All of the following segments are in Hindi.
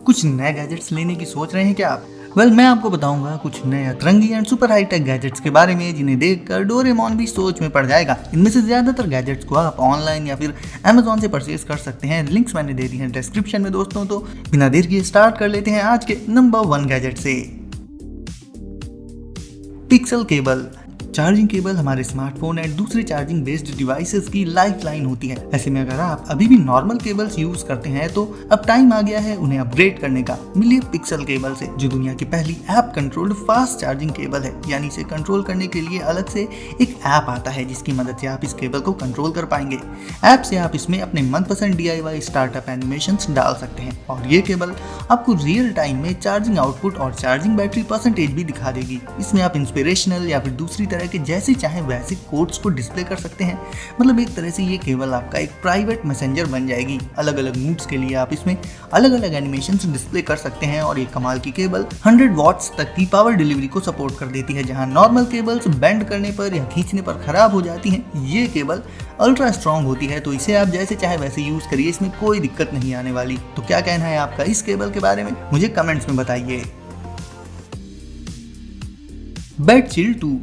कुछ नए गैजेट्स लेने की सोच रहे हैं क्या आप? मैं आपको बताऊंगा कुछ नए अतरंगी एंड सुपर हाईटेक गैजेट्स के बारे में जिन्हें देखकर डोरेमोन भी सोच में पड़ जाएगा। इनमें से ज्यादातर गैजेट्स को आप ऑनलाइन या फिर अमेजोन से परचेज कर सकते हैं। लिंक्स मैंने दे दी हैं डिस्क्रिप्शन में दोस्तों। तो बिना देर किए स्टार्ट कर लेते हैं आज के नंबर 1 गैजेट से। Pixel cable. चार्जिंग केबल हमारे स्मार्टफोन एंड दूसरे चार्जिंग बेस्ड डिवाइसेस की लाइफलाइन होती है। ऐसे में अगर आप अभी भी नॉर्मल केबल्स यूज करते हैं तो अब टाइम आ गया है उन्हें अपग्रेड करने का। मिलिए पिक्सल केबल से, जो दुनिया की पहली app controlled fast charging cable है। यानी इसे कंट्रोल करने के लिए अलग से एक ऐप आता है जिसकी मदद से आप इस केबल को कंट्रोल कर पाएंगे। ऐप से आप इसमें अपने मनपसंद DIY स्टार्टअप एनिमेशंस डाल सकते हैं और ये केबल आपको रियल टाइम में चार्जिंग आउटपुट और चार्जिंग बैटरी परसेंटेज भी दिखा देगी। इसमें आप इंस्पिरेशनल या फिर दूसरी तरह के जैसे चाहे वैसे कोड्स को डिस्प्ले कर सकते हैं। मतलब एक तरह से ये केबल आपका एक प्राइवेट मैसेंजर बन जाएगी। अलग अलग मूड्स के लिए आप इसमें अलग अलग एनिमेशंस डिस्प्ले कर सकते हैं और ये कमाल की केबल 100 वॉट्स तक की पावर डिलीवरी को सपोर्ट कर देती है। जहां नॉर्मल केबल्स बेंड करने पर या खींचने पर खराब हो जाती हैं, ये केबल अल्ट्रा स्ट्रॉन्ग होती है। तो इसे आप जैसे चाहे वैसे यूज करिए, इसमें कोई दिक्कत नहीं आने वाली। तो क्या कहना है आपका इस केबल के बारे में, मुझे कमेंट्स में बताइए। बेडशील्ड 2।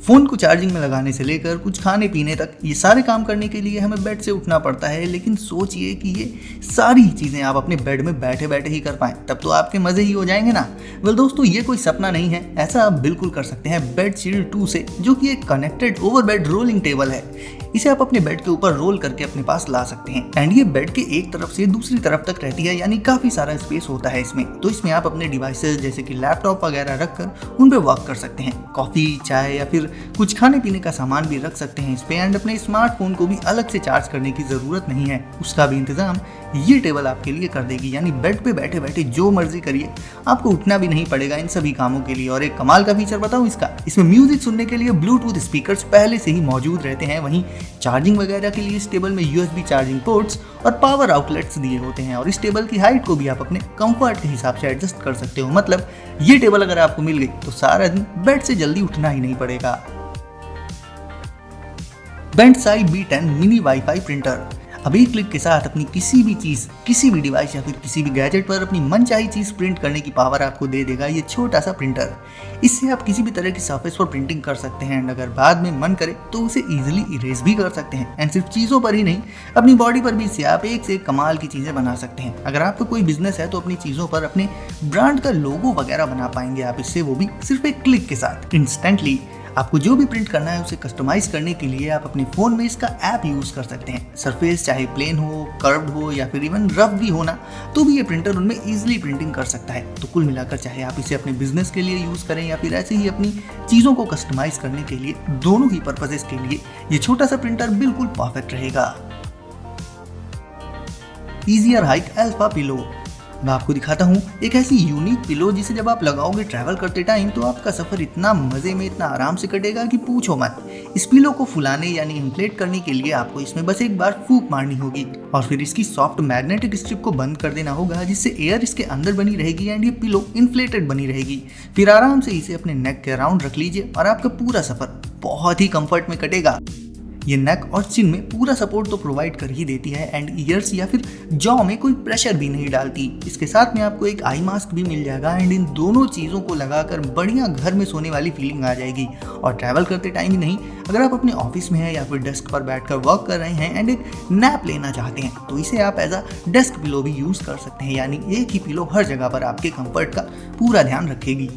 फोन को चार्जिंग में लगाने से लेकर कुछ खाने पीने तक ये सारे काम करने के लिए हमें बेड से उठना पड़ता है। लेकिन सोचिए कि ये सारी चीजें आप अपने बेड में बैठे बैठे ही कर पाएं, तब तो आपके मजे ही हो जाएंगे ना। दोस्तों, ये कोई सपना नहीं है, ऐसा आप बिल्कुल कर सकते हैं बेडशील्ड 2 से, जो कि एक connected over bed rolling table है। इसे आप अपने बेड के ऊपर रोल करके अपने पास ला सकते हैं एंड ये बेड के एक तरफ से दूसरी तरफ तक रहती है, यानी काफी सारा स्पेस होता है इसमें। तो इसमें आप अपने डिवाइसेस जैसे कि लैपटॉप वगैरह रखकर उन पे वर्क कर सकते हैं। कॉफी, चाय या फिर कुछ खाने पीने का सामान भी रख सकते हैं इस पे एंड अपने स्मार्टफोन को भी अलग से चार्ज करने की जरूरत नहीं है। उसका भी इंतजाम ये टेबल आपके लिए कर देगी। यानी बेड पे बैठे बैठे जो मर्जी करिए, आपको उठना भी नहीं पड़ेगा इन सभी कामों के लिए। और एक कमाल का फीचर बताऊं इसका, इसमें म्यूजिक सुनने के लिए ब्लूटूथ स्पीकर्स पहले से ही मौजूद रहते हैं। वहीं चार्जिंग वगैरह के लिए इस टेबल में USB चार्जिंग पोर्ट्स और पावर आउटलेट्स दिए होते हैं। और इस टेबल की हाइट को भी आप अपने कंफर्ट के हिसाब से एडजस्ट कर सकते हो। मतलब ये टेबल अगर आपको मिल गई तो सारा दिन बेड से जल्दी उठना ही नहीं पड़ेगा। बेंडसाई B10 मिनी वाईफाई प्रिंटर। अब एक क्लिक के साथ अपनी किसी भी चीज, किसी भी डिवाइस या फिर किसी भी गैजेट पर अपनी मनचाही चीज प्रिंट करने की पावर आपको दे देगा ये छोटा सा प्रिंटर। इससे आप किसी भी तरह की सरफेस पर प्रिंटिंग कर सकते हैं एंड अगर बाद में मन करे तो उसे इजीली इरेज भी कर सकते हैं। एंड सिर्फ चीजों पर ही नहीं, अपनी बॉडी पर भी इससे आप एक से एक कमाल की चीजें बना सकते हैं। अगर आपका कोई बिजनेस है तो अपनी चीजों पर अपने ब्रांड का लोगो वगैरह बना पाएंगे आप इससे, वो भी सिर्फ एक क्लिक के साथ इंस्टेंटली। आपको जो भी प्रिंट करना है उसे कस्टमाइज करने के लिए आप अपने फोन में इसका ऐप यूज कर सकते हैं। सरफेस चाहे प्लेन हो, कर्व्ड हो या फिर इवन रफ भी हो ना, तो भी ये प्रिंटर उनमें इजीली प्रिंटिंग कर सकता है। तो कुल मिलाकर चाहे आप इसे अपने बिजनेस के लिए यूज करें या फिर ऐसे ही अपनी चीजों को कस्टमाइज करने के लिए, दोनों ही पर्पसेस के लिए ये छोटा सा प्रिंटर बिल्कुल परफेक्ट रहेगा। Easier hike alpha pillow. मैं आपको दिखाता हूँ एक ऐसी यूनिक पिलो जिसे जब आप लगाओगे ट्रैवल करते टाइम तो आपका सफर इतना मजे में, इतना आराम से कटेगा कि पूछो मत। इस पिलो को फुलाने यानी इन्फ्लेट करने के लिए आपको इसमें बस एक बार फूंक मारनी होगी और फिर इसकी सॉफ्ट मैग्नेटिक स्ट्रिप को बंद कर देना होगा, जिससे एयर इसके अंदर बनी रहेगी एंड ये पिलो इन्फ्लेटेड बनी रहेगी। फिर आराम से इसे अपने नेक के अराउंड रख लीजिए और आपका पूरा सफर बहुत ही कंफर्ट में कटेगा। ये नेक और चिन में पूरा सपोर्ट तो प्रोवाइड कर ही देती है एंड ईयर्स या फिर जॉ में कोई प्रेशर भी नहीं डालती। इसके साथ में आपको एक आई मास्क भी मिल जाएगा एंड इन दोनों चीज़ों को लगाकर बढ़िया घर में सोने वाली फीलिंग आ जाएगी। और ट्रैवल करते टाइम ही नहीं, अगर आप अपने ऑफिस में हैं या फिर डेस्क पर बैठकर वर्क कर रहे हैं एंड एक नैप लेना चाहते हैं तो इसे आप एज अ डेस्क पिलो भी यूज कर सकते हैं। यानी एक ही पिलो हर जगह पर आपके कंफर्ट का पूरा ध्यान रखेगी।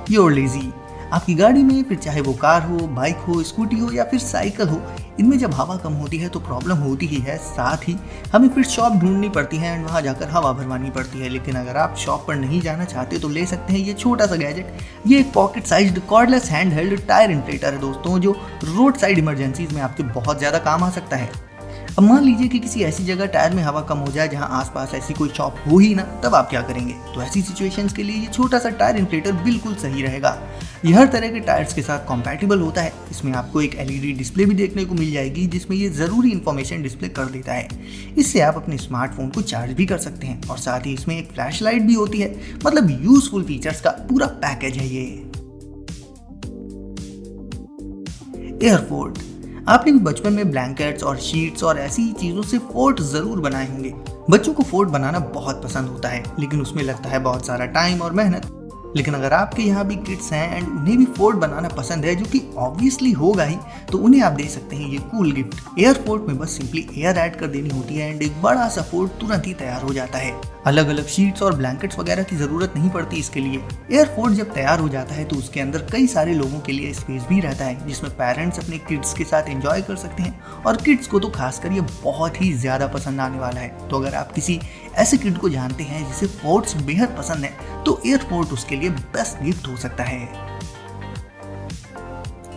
Your lazy. आपकी गाड़ी में फिर चाहे वो कार हो, बाइक हो, स्कूटी हो या फिर साइकिल हो, इनमें जब हवा कम होती है तो प्रॉब्लम होती ही है। साथ ही हमें फिर शॉप ढूंढनी पड़ती है एंड वहाँ जाकर हवा भरवानी पड़ती है। लेकिन अगर आप शॉप पर नहीं जाना चाहते तो ले सकते हैं ये छोटा सा गैजेट। ये एक pocket sized cordless hand held tyre inflator है दोस्तों, जो रोड साइड इमरजेंसीज में आपके बहुत ज़्यादा काम आ सकता है। अब मान लीजिए कि किसी ऐसी जगह टायर में हवा कम हो जाए जहां आसपास ऐसी कोई शॉप हो ही ना, तब आप क्या करेंगे? तो ऐसी सिचुएशंस के लिए ये छोटा सा टायर इन्फ्लेटर बिल्कुल सही रहेगा। ये हर तरह के टायर्स के साथ कॉम्पैटिबल होता है। इसमें आपको एक LED डिस्प्ले भी देखने को मिल जाएगी जिसमें ये जरूरी इन्फॉर्मेशन डिस्प्ले कर देता है। इससे आप अपने स्मार्टफोन को चार्ज भी कर सकते हैं और साथ ही इसमें एक फ्लैश लाइट भी होती है। मतलब यूजफुल फीचर्स का पूरा पैकेज है ये। एयरपोर्ट। आपने भी बचपन में ब्लैंकेट्स और शीट्स और ऐसी चीज़ों से फोर्ट ज़रूर बनाए होंगे। बच्चों को फोर्ट बनाना बहुत पसंद होता है, लेकिन उसमें लगता है बहुत सारा टाइम और मेहनत। लेकिन अगर आपके यहाँ भी किड्स हैं एंड उन्हें भी फोर्ट बनाना पसंद है, जो कि ऑब्वियसली होगा ही, तो उन्हें आप दे सकते हैं ये कूल गिफ्ट। एयर फोर्ट में बस सिंपली एयर ऐड कर देनी होती है एंड एक बड़ा सा फोर्ट तुरंत ही तैयार हो जाता है। अलग अलग शीट्स और ब्लैंकेट्स वगैरह की जरूरत नहीं पड़ती इसके लिए। एयर फोर्ट जब तैयार हो जाता है तो उसके अंदर कई सारे लोगों के लिए स्पेस भी रहता है, जिसमें पेरेंट्स अपने किड्स के साथ एंजॉय कर सकते हैं और किड्स को तो खासकर ये बहुत ही ज्यादा पसंद आने वाला है। तो अगर आप किसी ऐसे किड को जानते हैं जिसे फोर्ट्स बेहद पसंद है, तो एयर फोर्ट उसके लिए बेस्ट गिफ्ट हो सकता है।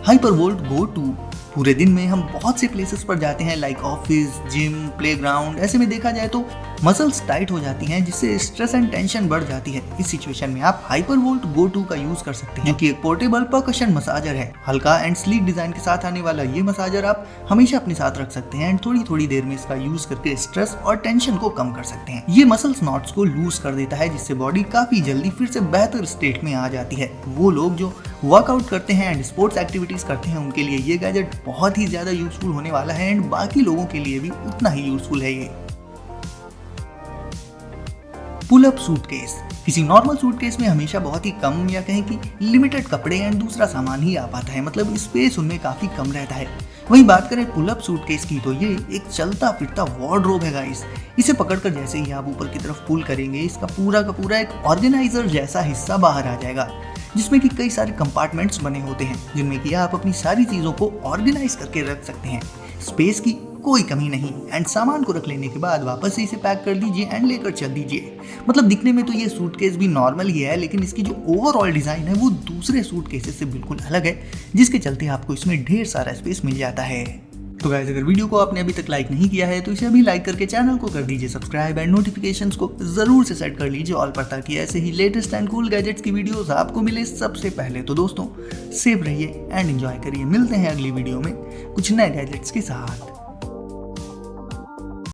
हाइपरवोल्ट गो टू। पूरे दिन में हम बहुत से प्लेसेस पर जाते हैं, लाइक ऑफिस, जिम, प्लेग्राउंड। ऐसे में देखा जाए तो मसल्स टाइट हो जाती हैं, जिससे स्ट्रेस एंड टेंशन बढ़ जाती है। इस सिचुएशन में आप हाइपरवोल्ट गो टू का यूज कर सकते हैं, जो कि एक पोर्टेबल परकशन मसाजर है। हल्का एंड स्लीक डिजाइन के साथ आने वाला ये मसाजर आप हमेशा अपने साथ रख सकते हैं एंड थोड़ी थोड़ी देर में इसका यूज करके स्ट्रेस और टेंशन को कम कर सकते हैं। ये मसल्स नॉट्स को लूज कर देता है, जिससे बॉडी काफी जल्दी फिर से बेहतर स्टेट में आ जाती है। वो लोग जो वर्कआउट करते हैं एंड स्पोर्ट्स एक्टिविटीज करते हैं, उनके लिए ये गैजेट बहुत ही ज्यादा यूजफुल होने वाला है एंड बाकी लोगों के लिए भी उतना ही यूजफुल है ये। Pull up suitcase. किसी नॉर्मल सूटकेस में हमेशा बहुत ही कम या कहें कि लिमिटेड कपड़े एंड दूसरा सामान ही आ पाता है, मतलब स्पेस उनमें काफी कम रहता है। वहीं बात करें पुल अप सूटकेस की, तो ये एक चलता फिरता वार्डरोब है गाइस। इसे पकड़कर जैसे ही आप ऊपर की तरफ पुल करेंगे, इसका पूरा का पूरा एक ऑर्गेनाइजर जैसा हिस्सा बाहर आ जाएगा, जिसमें कि कई सारे कंपार्टमेंट्स बने होते हैं, जिनमें कि आप अपनी सारी चीजों को ऑर्गेनाइज करके रख सकते हैं। स्पेस की कोई कमी नहीं एंड सामान को रख लेने के बाद वापस से इसे पैक कर दीजिए एंड लेकर चल दीजिए। मतलब दिखने में तो ये सूटकेस भी नॉर्मल ही है, लेकिन इसकी जो ओवरऑल डिजाइन है वो दूसरे सूटकेसेस से बिल्कुल अलग है, जिसके चलते आपको इसमें ढेर सारा स्पेस मिल जाता है। तो गाइस, अगर वीडियो को आपने अभी तक लाइक नहीं किया है तो इसे अभी लाइक करके चैनल को कर दीजिए सब्सक्राइब एंड नोटिफिकेशंस को जरूर से सेट कर लीजिए ऑल पर, ताकि ऐसे ही लेटेस्ट एंड कूल गैजेट्स की वीडियोस आपको मिले सबसे पहले। तो दोस्तों, सेफ रहिए एंड एंजॉय करिए। मिलते हैं अगली वीडियो में कुछ नए गैजेट्स के साथ।